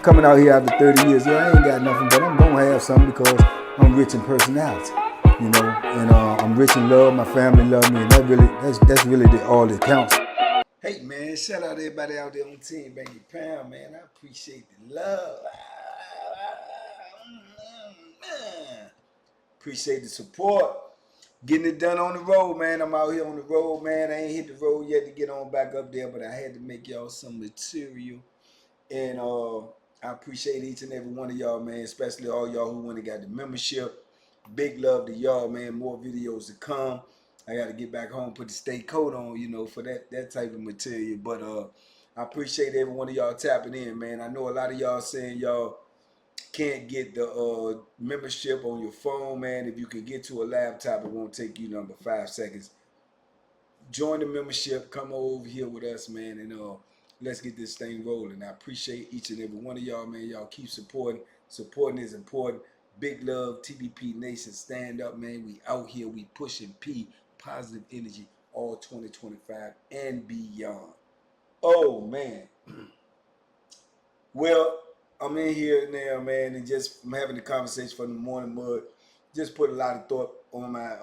coming out here after 30 years. Yeah, I ain't got nothing, but I'm gonna have something because I'm rich in personality, you know, and I'm rich in love. My family love me, and that's really all that counts. Hey man, shout out to everybody out there on Team Banky Pound, man. I appreciate the love. Appreciate the support. Getting it done on the road, man. I'm out here on the road, man. I ain't hit the road yet to get on back up there, but I had to make y'all some material. And I appreciate each and every one of y'all, man, especially all y'all who went and got the membership. Big love to y'all, man. More videos to come. I got to get back home, put the state coat on, you know, for that type of material. But I appreciate every one of y'all tapping in, man. I know a lot of y'all saying y'all can't get the membership on your phone, man. If you can get to a laptop, it won't take you number 5 seconds. Join the membership. Come over here with us, man, and let's get this thing rolling. I appreciate each and every one of y'all, man. Y'all keep supporting. Supporting is important. Big love, TBP Nation. Stand up, man. We out here. We pushing P, positive energy, all 2025 and beyond. Oh, man. Well, I'm in here now, man, and just I'm having the conversation from the morning mud. Just put a lot of thought on my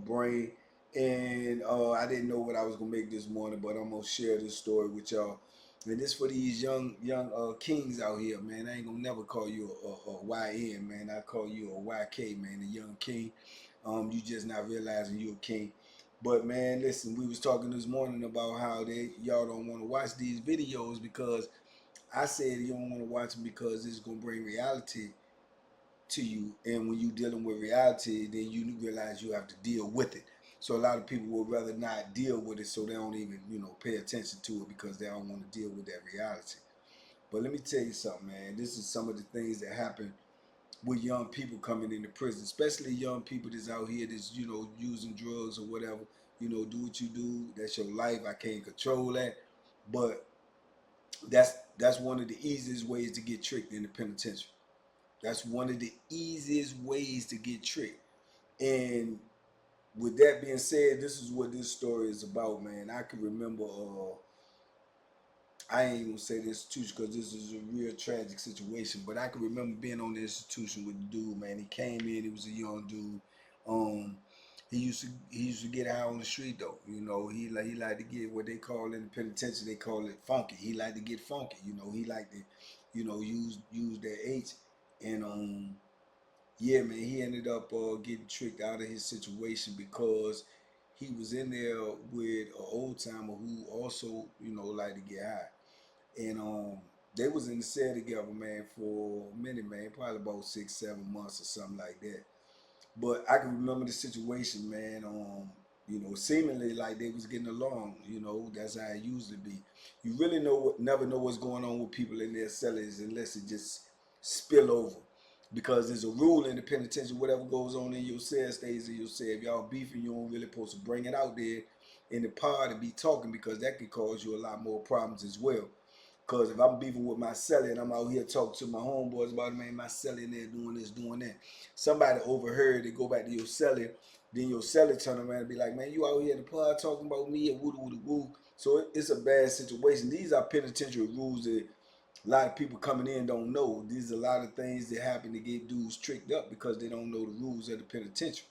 brain, and I didn't know what I was gonna make this morning, but I'm gonna share this story with y'all. And this for these young kings out here, man. I ain't gonna never call you a YN, man. I call you a YK, man, a young king. You just not realizing you're a king. But man, listen, we was talking this morning about how y'all don't want to watch these videos because I said you don't want to watch them because it's going to bring reality to you. And when you're dealing with reality, then you realize you have to deal with it. So a lot of people would rather not deal with it so they don't even, pay attention to it because they don't want to deal with that reality. But let me tell you something, man. This is some of the things that happen with young people coming into prison, especially young people that's out here that's, using drugs or whatever. Do what you do. That's your life. I can't control that. But that's one of the easiest ways to get tricked in the penitentiary. That's one of the easiest ways to get tricked. And with that being said, this is what this story is about, man. I can remember, I ain't gonna say the institution because this is a real tragic situation, but I can remember being on the institution with the dude, man. He came in, he was a young dude. He used to get out on the street though. He liked to get what they call in the penitentiary, they call it funky. He liked to get funky. He liked to, use that H. And yeah, man, he ended up getting tricked out of his situation because he was in there with an old timer who also, liked to get high. And they was in the cell together, man, for a minute, man, probably about 6-7 months or something like that. But I can remember the situation, man. Seemingly like they was getting along. That's how it usually be. You really never know what's going on with people in their cells unless it just spill over. Because there's a rule in the penitentiary: whatever goes on in your cell stays in your cell. If y'all beefing, you don't really supposed to bring it out there in the pod and be talking because that could cause you a lot more problems as well. Because if I'm beefing with my celly and I'm out here talking to my homeboys about, man, my celly in there doing this, doing that. Somebody overheard, they go back to your celly, then your celly turn around and be like, man, you out here in the pod talking about me and woo-woo-woo. So it's a bad situation. These are penitentiary rules that a lot of people coming in don't know. These are a lot of things that happen to get dudes tricked up because they don't know the rules of the penitentiary.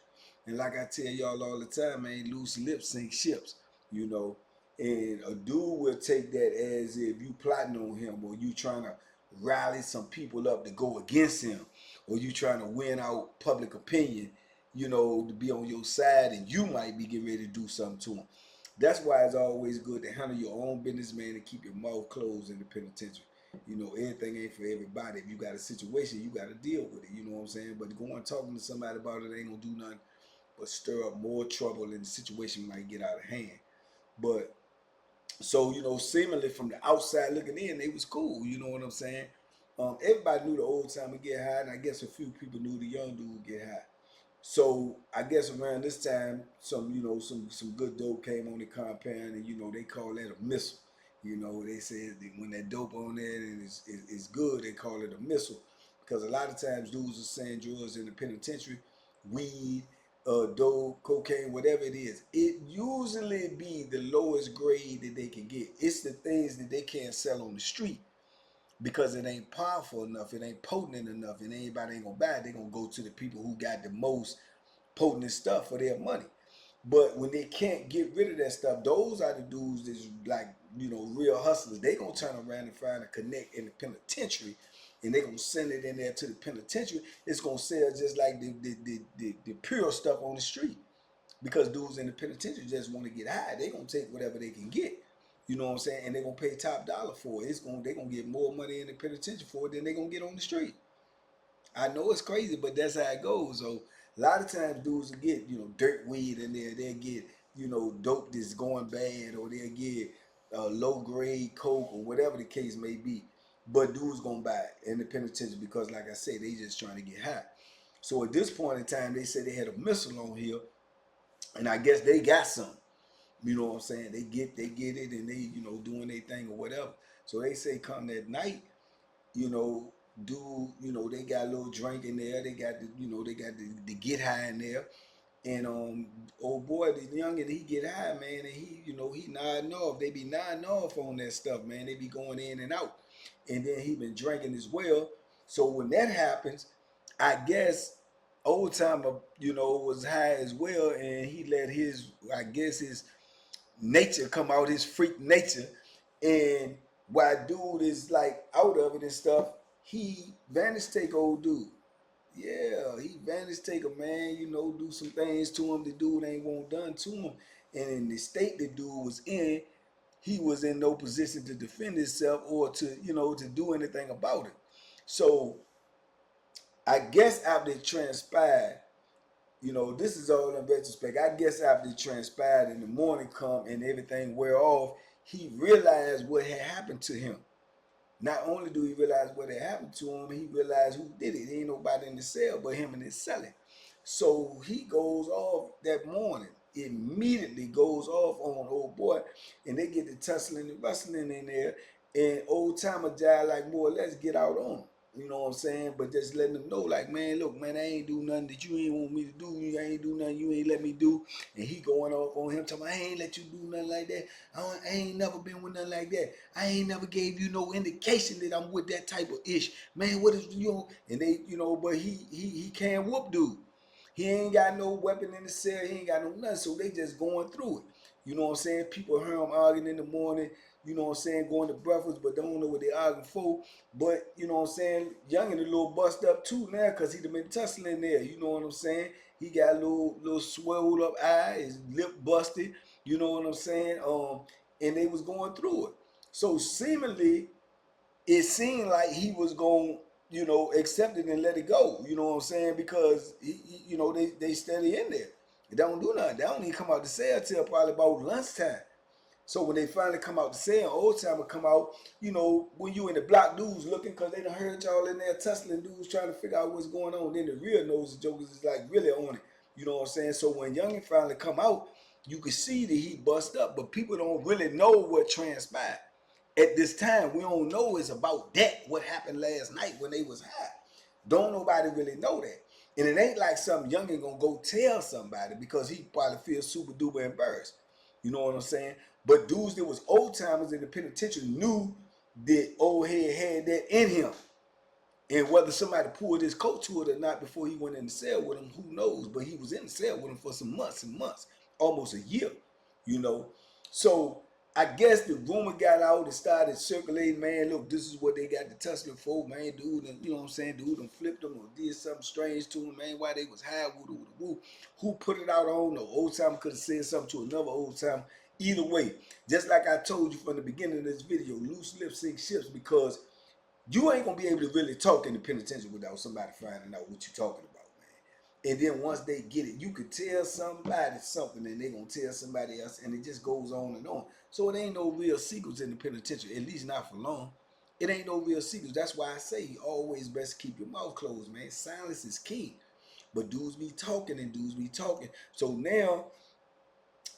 And like I tell y'all all the time, man, loose lips sink ships, And a dude will take that as if you plotting on him or you trying to rally some people up to go against him or you trying to win out public opinion, to be on your side and you might be getting ready to do something to him. That's why it's always good to handle your own business, man, and keep your mouth closed in the penitentiary. Everything ain't for everybody. If you got a situation, you got to deal with it. You know what I'm saying? But going talking to somebody about it ain't gonna do nothing but stir up more trouble and the situation might get out of hand. But so, seemingly from the outside looking in, they was cool. You know what I'm saying? Everybody knew the old timer get high, and I guess a few people knew the young dude get high. So I guess around this time, some good dope came on the compound, and they call that a missile. They said that when that dope on there and it's good, they call it a missile, because a lot of times dudes are saying drugs in the penitentiary, weed, dope, cocaine, whatever it is. It usually be the lowest grade that they can get. It's the things that they can't sell on the street. because it ain't powerful enough, it ain't potent enough, and anybody ain't gonna buy it. They gonna go to the people who got the most potent stuff for their money. But when they can't get rid of that stuff, those are the dudes that's like, real hustlers. They gonna turn around and find a connect in the penitentiary, and they gonna send it in there to the penitentiary. It's gonna sell just like the pure stuff on the street, because dudes in the penitentiary just want to get high. They gonna take whatever they can get. You know what I'm saying? And they gonna pay top dollar for it. They gonna get more money in the penitentiary for it than they gonna get on the street. I know it's crazy, but that's how it goes. So a lot of times dudes will get, dirt weed in there. They'll get, dope that's going bad, or they'll get low grade coke, or whatever the case may be. But dudes gonna buy it in the penitentiary because, like I said, they just trying to get high. So at this point in time, they said they had a missile on here, and I guess they got some. You know what I'm saying? They get it, and they, doing their thing or whatever. So they say come that night, you know, they got a little drink in there. They got the get high in there. And old boy, the youngin, he get high, man, and he nodding off. They be nodding off on that stuff, man. They be going in and out. And then he been drinking as well. So when that happens, I guess old timer, was high as well, and he let his nature come out, his freak nature. And while dude is like out of it and stuff, he vanished take old dude. Yeah, he vanished take a man, do some things to him the dude ain't want done to him. And in the state the dude was in, he was in no position to defend himself or to do anything about it. So I guess after it transpired, this is all in retrospect. I guess after it transpired and the morning come and everything wear off, he realized what had happened to him. Not only do he realize what had happened to him, he realized who did it. There ain't nobody in the cell but him and his cellie. So he goes off that morning, immediately goes off on old boy, and they get the tussling and rustling in there, and old timer jive like, more or less get out on him. You know what I'm saying? But just letting them know, like, man, look, man, I ain't do nothing that you ain't want me to do. You ain't do nothing you ain't let me do. And he going off on him, talking, I ain't let you do nothing like that. I ain't never been with nothing like that. I ain't never gave you no indication that I'm with that type of ish. Man, what is, and they, but he can't whoop dude. He ain't got no weapon in the cell. He ain't got no nothing. So they just going through it. You know what I'm saying? People hear him arguing in the morning, going to breakfast, but don't know what they arguing for. But, Youngin' a little bust up too now because he done been tussling there. You know what I'm saying? He got a little swelled up eye, his lip busted. You know what I'm saying? And they was going through it. So seemingly, it seemed like he was going, accept it and let it go. You know what I'm saying? Because they steady in there. They don't do nothing. They don't even come out the cell till probably about lunchtime. So when they finally come out the cell, old timer come out, when you in the block, dudes looking because they done heard y'all in there tussling, dudes trying to figure out what's going on. Then the real nosy jokers is like really on it. You know what I'm saying? So when Youngin finally come out, you can see that he bust up, but people don't really know what transpired. At this time, we don't know it's about that, what happened last night when they was high. Don't nobody really know that. And it ain't like some youngin gonna go tell somebody because he probably feels super duper embarrassed. You know what I'm saying? But dudes that was old timers in the penitentiary knew that old head had that in him. And whether somebody pulled his coat to it or not before he went in the cell with him, who knows? But he was in the cell with him for some months and months, almost a year, you know. So I guess the rumor got out and started circulating, man, look, this is what they got the tussling for, man, dude, and you know what I'm saying, dude, and flipped them or did something strange to him, man, why they was high, woo. Who put it out on? No old timer could have said something to another old timer. Either way, just like I told you from the beginning of this video, loose lips sink ships, because you ain't gonna be able to really talk in the penitentiary without somebody finding out what you're talking about, man. And then once they get it, you could tell somebody something and they gonna tell somebody else, and it just goes on and on. So it ain't no real secrets in the penitentiary, at least not for long. It ain't no real secrets. That's why I say you always best keep your mouth closed, man. Silence is key. But dudes be talking and dudes be talking. So now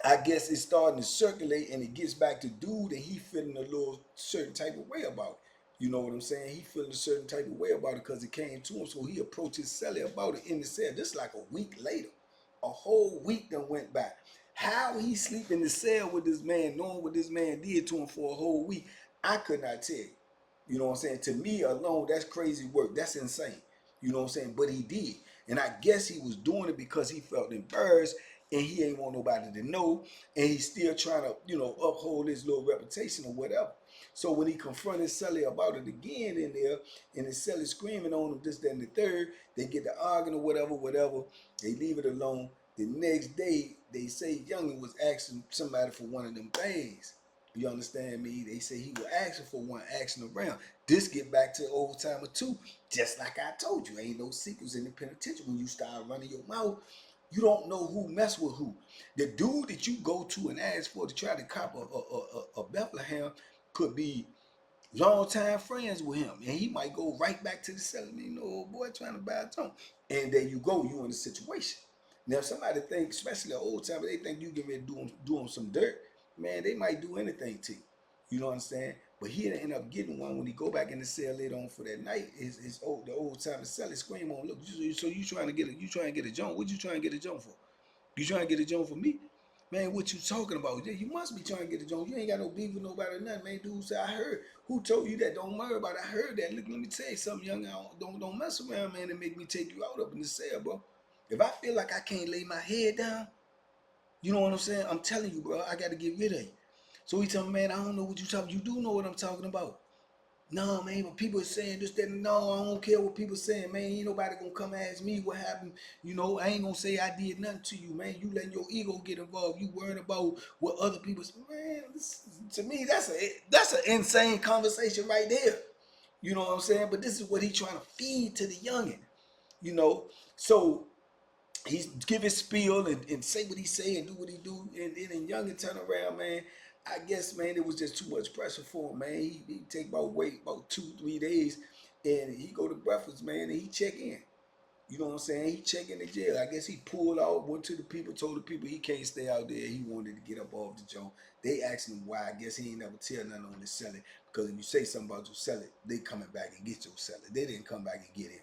I guess it's starting to circulate and it gets back to dude and he feeling a little certain type of way about it. You know what I'm saying? He feeling a certain type of way about it because it came to him. So he approached his cellie about it in the cell. This like a week later. A whole week done went by. How he sleep in the cell with this man, knowing what this man did to him for a whole week, I could not tell you. You know what I'm saying? To me alone, that's crazy work. That's insane. You know what I'm saying? But he did. And I guess he was doing it because he felt embarrassed and he ain't want nobody to know. And he's still trying to, uphold his little reputation or whatever. So when he confronted Sully about it again in there, and it's Sully screaming on him, this, that, and the third, they get to arguing or whatever. They leave it alone. The next day, they say Youngin was asking somebody for one of them things. You understand me? They say he was asking for one, asking around. This get back to old timer too. Just like I told you, ain't no secrets in the penitentiary. When you start running your mouth, you don't know who mess with who. The dude that you go to and ask for to try to cop a Bethlehem could be long time friends with him, and he might go right back to the cellar. Old boy trying to buy a tongue, and there you go, you in a situation. Now, if somebody think, especially an old timer, they think you get ready to do them some dirt, man, they might do anything to you. You know what I'm saying? But he'll end up getting one when he go back in the cell later on for that night. The old timer cellar scream on, look, so you trying to get a joint? What you trying to get a joint for? You trying to get a joint for me? Man, what you talking about? Yeah, you must be trying to get a joint. You ain't got no beef with nobody or nothing, man. Dude said, I heard. Who told you that? Don't worry about it. I heard that. Look, let me tell you something, young. Don't mess around, man, and make me take you out up in the cell, bro. If I feel like I can't lay my head down, you know what I'm saying? I'm telling you, bro, I got to get rid of you. So he told me, man, I don't know what you talking. You do know what I'm talking about. No, man, but people are saying this, that, no, I don't care what people saying, man. Ain't nobody gonna come ask me what happened. I ain't gonna say I did nothing to you, man. You letting your ego get involved. You worrying about what other people say. Man, to me, that's an insane conversation right there. You know what I'm saying? But this is what he trying to feed to the youngin. You know, so he's give his spiel and say what he say and do what he do, and then Youngin turn around, man. I guess, man, it was just too much pressure for him, man. He take about 2-3 days, and he go to breakfast, man, and he check in. You know what I'm saying? He check in the jail. I guess he pulled out, went to the people, told the people he can't stay out there. He wanted to get up off the joint. They asked him why. I guess he ain't never tell nothing on the cellar. Because if you say something about your cellar, they coming back and get your cellar. They didn't come back and get him.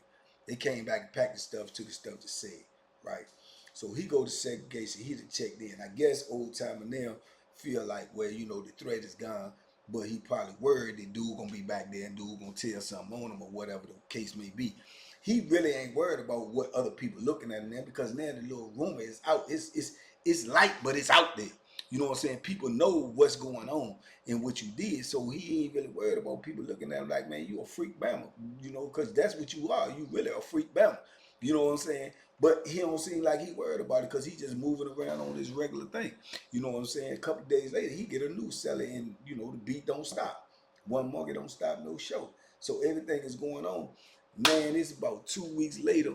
They came back and packed the stuff, took the stuff to say, right? So he go to segregation. He done checked in. I guess old timer now feel like, well, the threat is gone, but he probably worried that dude gonna be back there and dude gonna tell something on him or whatever the case may be. He really ain't worried about what other people looking at him there, because now the little rumor is out. It's light, but it's out there. You know what I'm saying? People know what's going on and what you did, so he ain't really worried about people looking at him like, man, you a freak Bama. Because that's what you are. You really a freak Bama. You know what I'm saying? But he don't seem like he worried about it, because he just moving around on this regular thing. You know what I'm saying? A couple days later, he get a new cellar, and the beat don't stop. One monkey don't stop, no show. So everything is going on. Man, it's about 2 weeks later,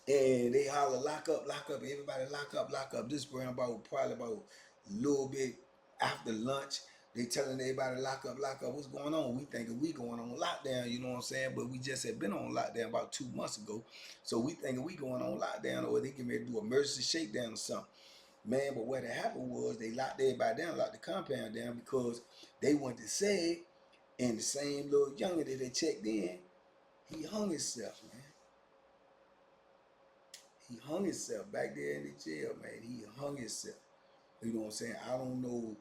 and they holler, lock up, lock up. Everybody lock up, lock up. This around probably about a little bit after lunch. They telling everybody lock up, lock up. What's going on? We thinking we going on lockdown, you know what I'm saying? But we just had been on lockdown about 2 months ago. So we thinking we going on lockdown, or they can ready to do emergency shakedown or something. Man, but what had happened was they locked everybody down, locked the compound down, because they went to say, and the same little youngin that they checked in, he hung himself, man. He hung himself back there in the jail, man. He hung himself. You know what I'm saying? I don't know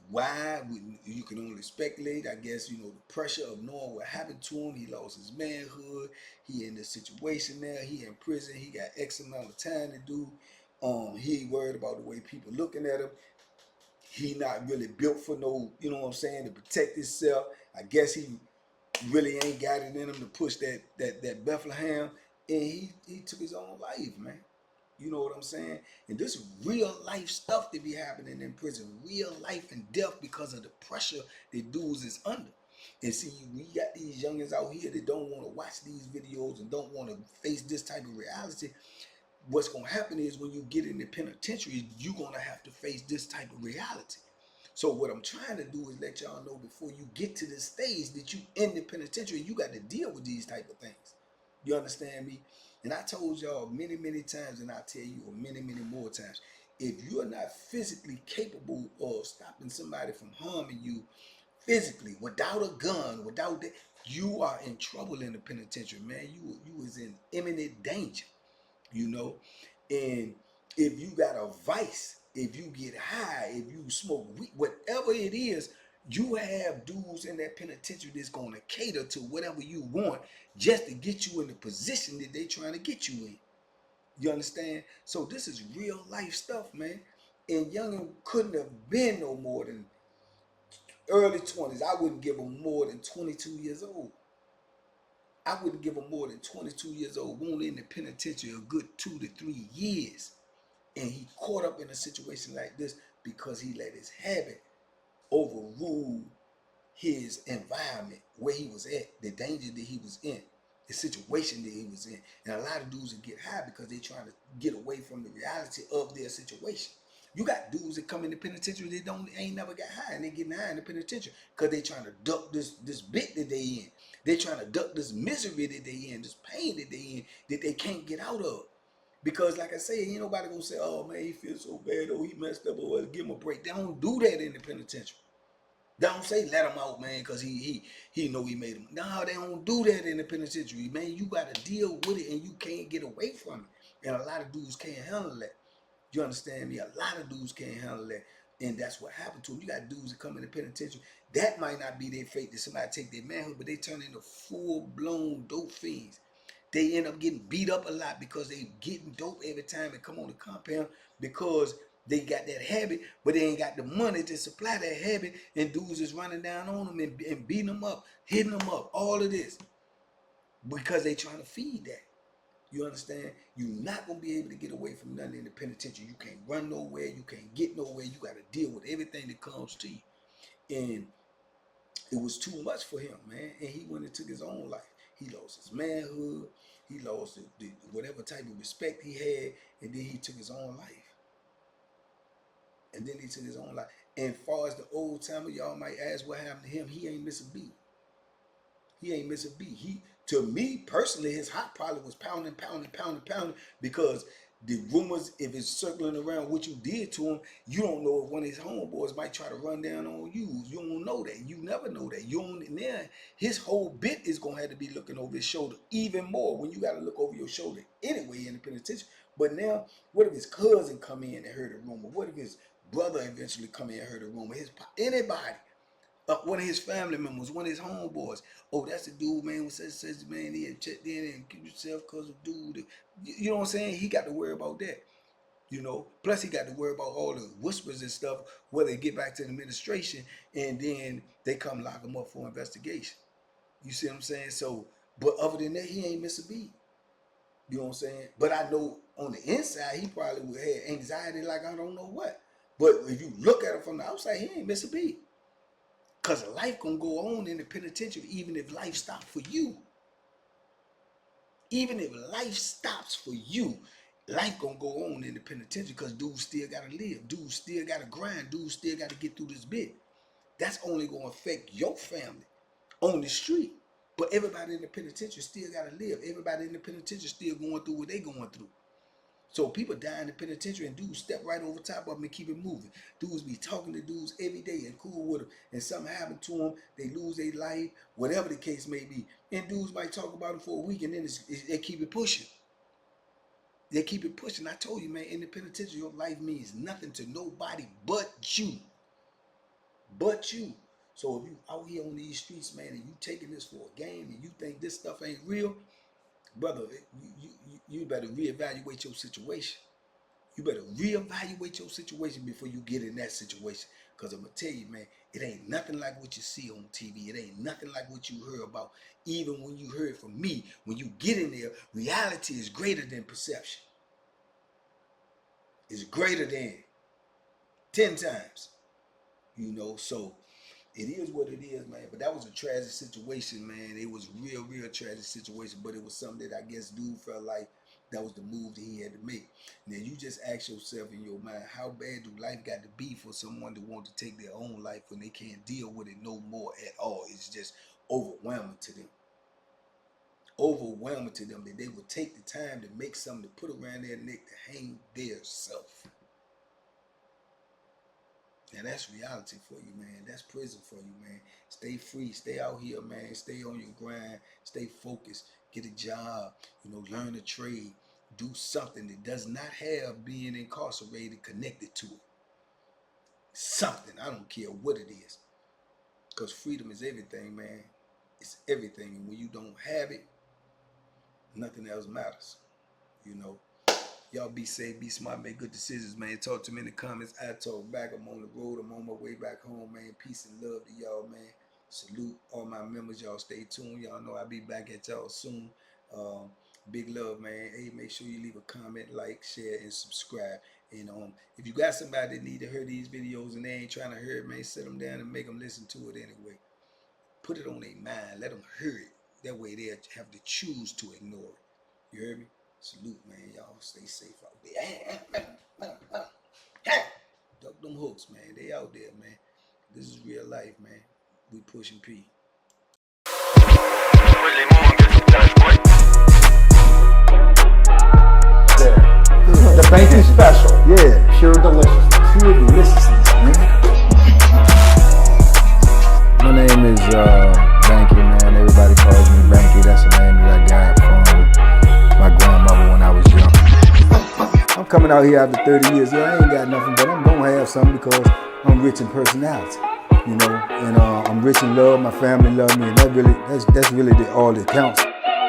why. You can only speculate. I guess, the pressure of knowing what happened to him. He lost his manhood. He in this situation now. He in prison. He got X amount of time to do. He ain't worried about the way people looking at him. He not really built for no, you know what I'm saying, to protect himself. I guess he really ain't got it in him to push that Bethlehem, and he took his own life, man. You know what I'm saying? And this real life stuff that be happening in prison, real life and death, because of the pressure that dudes is under. And see, we got these youngins out here that don't want to watch these videos and don't want to face this type of reality. What's going to happen is, when you get in the penitentiary, you're going to have to face this type of reality. So what I'm trying to do is let y'all know, before you get to the stage that you in the penitentiary, you got to deal with these type of things. You understand me? And I told y'all many, many times, and I tell you many, many more times, if you're not physically capable of stopping somebody from harming you physically, without a gun, without that, you are in trouble in the penitentiary, man. You is in imminent danger. you know. And if you got a vice, if you get high, if you smoke weed, whatever it is, You have dudes in that penitentiary that's going to cater to whatever you want just to get you in the position that they trying to get you in. You understand? So this is real life stuff, man. And Youngin couldn't have been no more than early 20s. I wouldn't give him more than 22 years old. I wouldn't give him more than 22 years old. Only in the penitentiary a good 2 to 3 years. And he caught up in a situation like this because he let his habit overrule his environment, where he was at, the danger that he was in, the situation that he was in. And a lot of dudes that get high because they're trying to get away from the reality of their situation. You got dudes that come in the penitentiary, they ain't never got high, and they getting high in the penitentiary because they trying to duck this bit that they in. They trying to duck this misery that they in, this pain that they in, that they can't get out of. Because like I say, ain't nobody gonna say, oh man, he feels so bad, oh he messed up, or give him a break. They don't do that in the penitentiary. Don't say let him out, man, because he know he made him. No, they don't do that in the penitentiary, man. You got to deal with it, and you can't get away from it. And a lot of dudes can't handle that. You understand me? A lot of dudes can't handle that, and that's what happened to them. You got dudes that come in the penitentiary. That might not be their fate that somebody take their manhood, but they turn into full blown dope fiends. They end up getting beat up a lot because they getting dope every time they come on the compound because they got that habit, but they ain't got the money to supply that habit, and dudes is running down on them and beating them up, hitting them up, all of this because they trying to feed that. You understand? You're not gonna be able to get away from nothing in the penitentiary. You can't run nowhere. You can't get nowhere. You got to deal with everything that comes to you, and it was too much for him, man. And he went and took his own life. He lost his manhood. He lost whatever type of respect he had, and then he took his own life. And then he took his own life. And far as the old timer, y'all might ask what happened to him. He ain't miss a beat. He ain't miss a beat. He, to me personally, his heart probably was pounding, pounding, pounding, pounding because the rumors, if it's circling around what you did to him, you don't know if one of his homeboys might try to run down on you. You don't know that. You never know that. You don't. Now his whole bit is gonna have to be looking over his shoulder even more when you got to look over your shoulder anyway in the penitentiary. But now, what if his cousin come in and heard a rumor? What if his brother eventually come in and heard a rumor? Anybody, one of his family members, one of his homeboys. Oh, that's the dude, man, who says man, he had checked in and keep yourself because of dude. You know what I'm saying? He got to worry about that. You know, plus he got to worry about all the whispers and stuff, whether they get back to the administration and then they come lock him up for investigation. You see what I'm saying? So, but other than that, he ain't miss a beat. You know what I'm saying? But I know on the inside, he probably would have anxiety like I don't know what. But if you look at him from the outside, he ain't miss a beat. Because life gonna go on in the penitentiary even if life stops for you. Even if life stops for you, life gonna go on in the penitentiary because dudes still gotta live. Dudes still gotta grind. Dudes still gotta get through this bit. That's only gonna affect your family on the street. But everybody in the penitentiary still gotta live. Everybody in the penitentiary still going through what they going through. So people die in the penitentiary and dudes step right over top of them and keep it moving. Dudes be talking to dudes every day and cool with them. And something happened to them, they lose their life, whatever the case may be. And dudes might talk about them for a week and then they keep it pushing. They keep it pushing. I told you, man, in the penitentiary, your life means nothing to nobody but you. But you. So if you out here on these streets, man, and you taking this for a game and you think this stuff ain't real, brother, you better reevaluate your situation. You better reevaluate your situation before you get in that situation. Because I'm going to tell you, man, it ain't nothing like what you see on TV. It ain't nothing like what you heard about. Even when you heard from me, when you get in there, reality is greater than perception. It's greater than 10 times. You know, so it is what it is, man. But that was a tragic situation, man. It was real tragic situation. But it was something that I guess dude felt like that was the move that he had to make. Now you just ask yourself in your mind, how bad do life got to be for someone to want to take their own life when they can't deal with it no more at all? It's just overwhelming to them. Overwhelming to them that they would take the time to make something to put around their neck to hang their self. Now that's reality for you, man. That's prison for you, man. Stay free. Stay out here, man. Stay on your grind. Stay focused. Get a job. You know, learn a trade. Do something that does not have being incarcerated connected to it. Something. I don't care what it is. Because freedom is everything, man. It's everything. And when you don't have it, nothing else matters. You know. Y'all be safe, be smart, make good decisions, man. Talk to me in the comments. I talk back. I'm on the road. I'm on my way back home, man. Peace and love to y'all, man. Salute all my members. Y'all stay tuned. Y'all know I'll be back at y'all soon. Big love, man. Hey, make sure you leave a comment, like, share, and subscribe. And if you got somebody that need to hear these videos and they ain't trying to hear it, man, sit them down and make them listen to it anyway. Put it on their mind. Let them hear it. That way they'll have to choose to ignore it. You hear me? Salute, man. Y'all stay safe out there. Duck them hooks, man. They out there, man. This is real life, man. We pushing P. The Banky special. Yeah. Pure deliciousness. Pure deliciousness, man. My name is Banky, man. Everybody calls me Banky. That's the name that I got from my grandmother when I was young. I'm coming out here after 30 years. Yeah, I ain't got nothing, but I'm gonna have something because I'm rich in personality, you know, and I'm rich in love. My family love me, and that's really all that counts.